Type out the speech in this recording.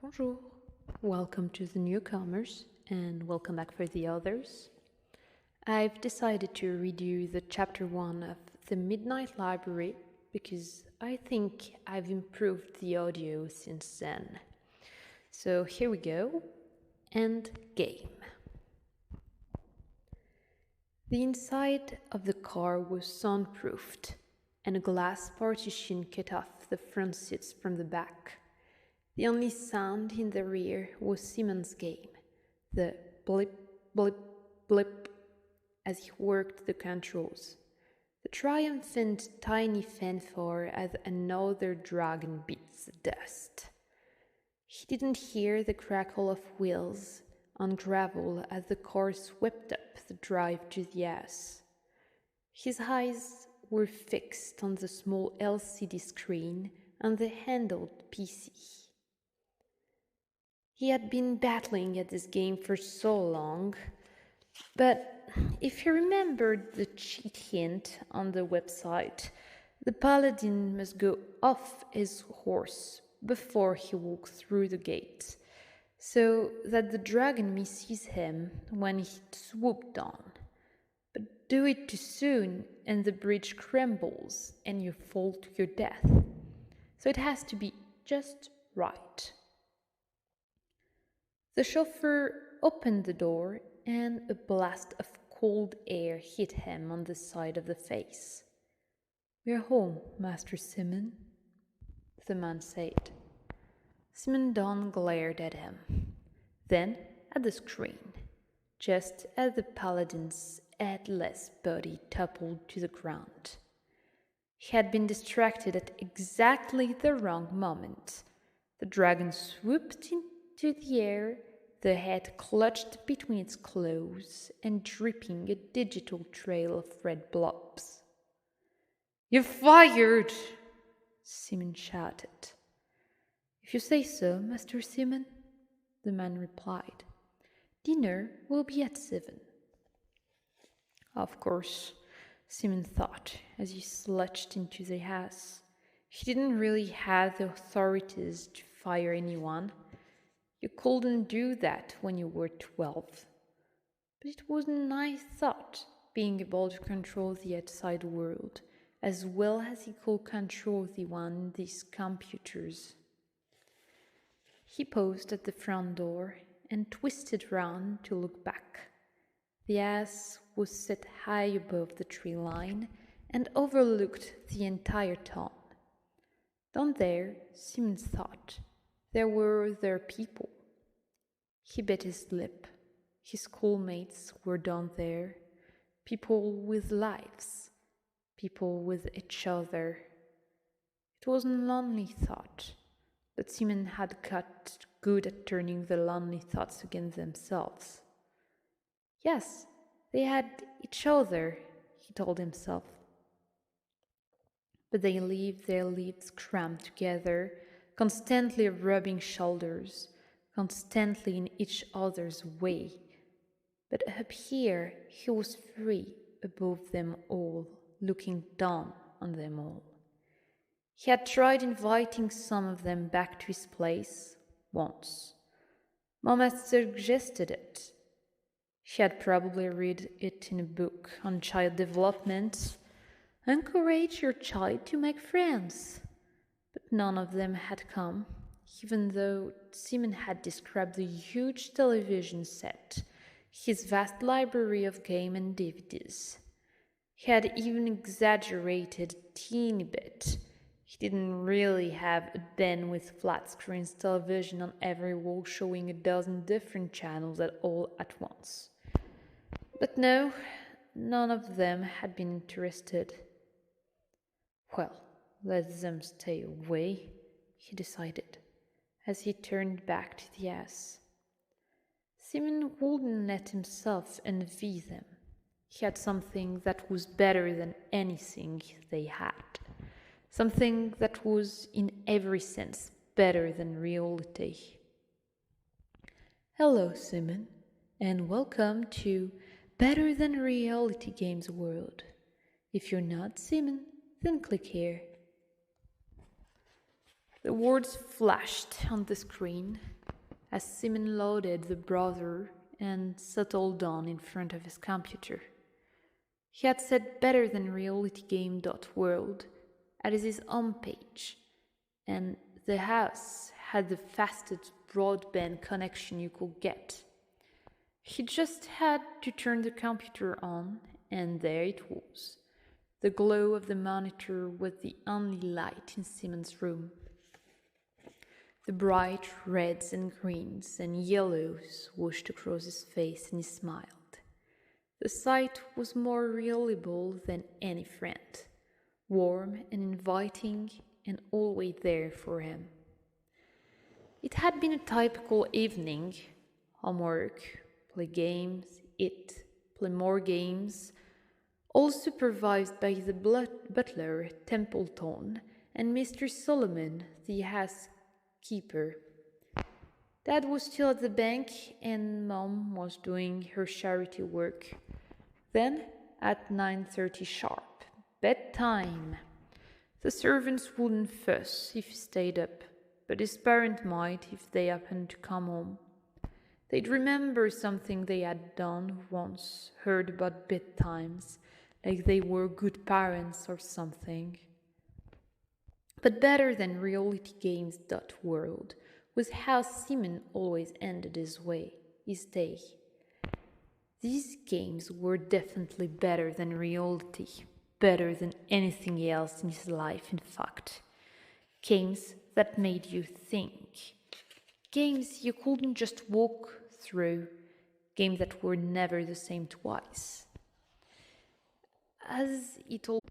Bonjour. Welcome to the newcomers and welcome back for the others. I've decided to redo the chapter 1 of The Midnight Library because I think I've improved the audio since then. So here we go. End game. The inside of the car was soundproofed and a glass partition cut off the front seats from the back. The only sound in the rear was Simon's game, the blip, blip, blip, as he worked the controls. The triumphant tiny fanfare as another dragon beats the dust. He didn't hear the crackle of wheels on gravel as the car swept up the drive to the house. His eyes were fixed on the small LCD screen on the handled PC. He had been battling at this game for so long, but if you remembered the cheat hint on the website, the paladin must go off his horse before he walks through the gate, so that the dragon misses him when he swooped on. But do it too soon and the bridge crumbles and you fall to your death. So it has to be just right. The chauffeur opened the door and a blast of cold air hit him on the side of the face. "We're home, Master Simon," the man said. Simon Dawn glared at him, then at the screen, just as the paladin's headless body toppled to the ground. He had been distracted at exactly the wrong moment. The dragon swooped into the air, the head clutched between its claws and dripping a digital trail of red blobs. "You're fired!" Simon shouted. "If you say so, Master Simon," the man replied. "Dinner will be at 7. Of course, Simon thought as he slouched into the house. He didn't really have the authorities to fire anyone. You couldn't do that when you were 12. But it was a nice thought, being able to control the outside world, as well as he could control the one in these computers. He paused at the front door and twisted round to look back. The house was set high above the tree line and overlooked the entire town. Down there, Simon thought, there were their people. He bit his lip. His schoolmates were down there, people with lives, people with each other. It was a lonely thought, but Simon had got good at turning the lonely thoughts against themselves. Yes, they had each other, he told himself. But they lived their lives crammed together, constantly rubbing shoulders, constantly in each other's way. But up here he was free above them all, looking down on them all. He had tried inviting some of them back to his place once. Mom had suggested it. She had probably read it in a book on child development. Encourage your child to make friends. But none of them had come, even though Simon had described the huge television set, his vast library of game and DVDs. He had even exaggerated a teeny bit. He didn't really have a den with flat-screen television on every wall showing a dozen different channels all at once. But no, none of them had been interested. Well, let them stay away, he decided, as he turned back to the house. Simon wouldn't let himself envy them. He had something that was better than anything they had. Something that was, in every sense, better than reality. Hello, Simon, and welcome to Better Than Reality Games World. If you're not Simon, then click here. The words flashed on the screen as Simon loaded the browser and settled down in front of his computer. He had set better than realitygame.world as his homepage, and the house had the fastest broadband connection you could get. He just had to turn the computer on, and there it was. The glow of the monitor was the only light in Simon's room. The bright reds and greens and yellows washed across his face, and he smiled. The sight was more reliable than any friend, warm and inviting and always there for him. It had been a typical evening: homework, play games, eat, play more games, all supervised by the butler, Templeton, and Mr. Solomon, the housekeeper. Dad was still at the bank, and Mom was doing her charity work. Then, at 9:30 sharp, bedtime. The servants wouldn't fuss if he stayed up, but his parent might if they happened to come home. They'd remember something they had done once, heard about bedtimes, like they were good parents or something. But better than realitygames.world was how Simon always ended his day. These games were definitely better than reality, better than anything else in his life, in fact. Games that made you think. Games you couldn't just walk through. Games that were never the same twice. As it all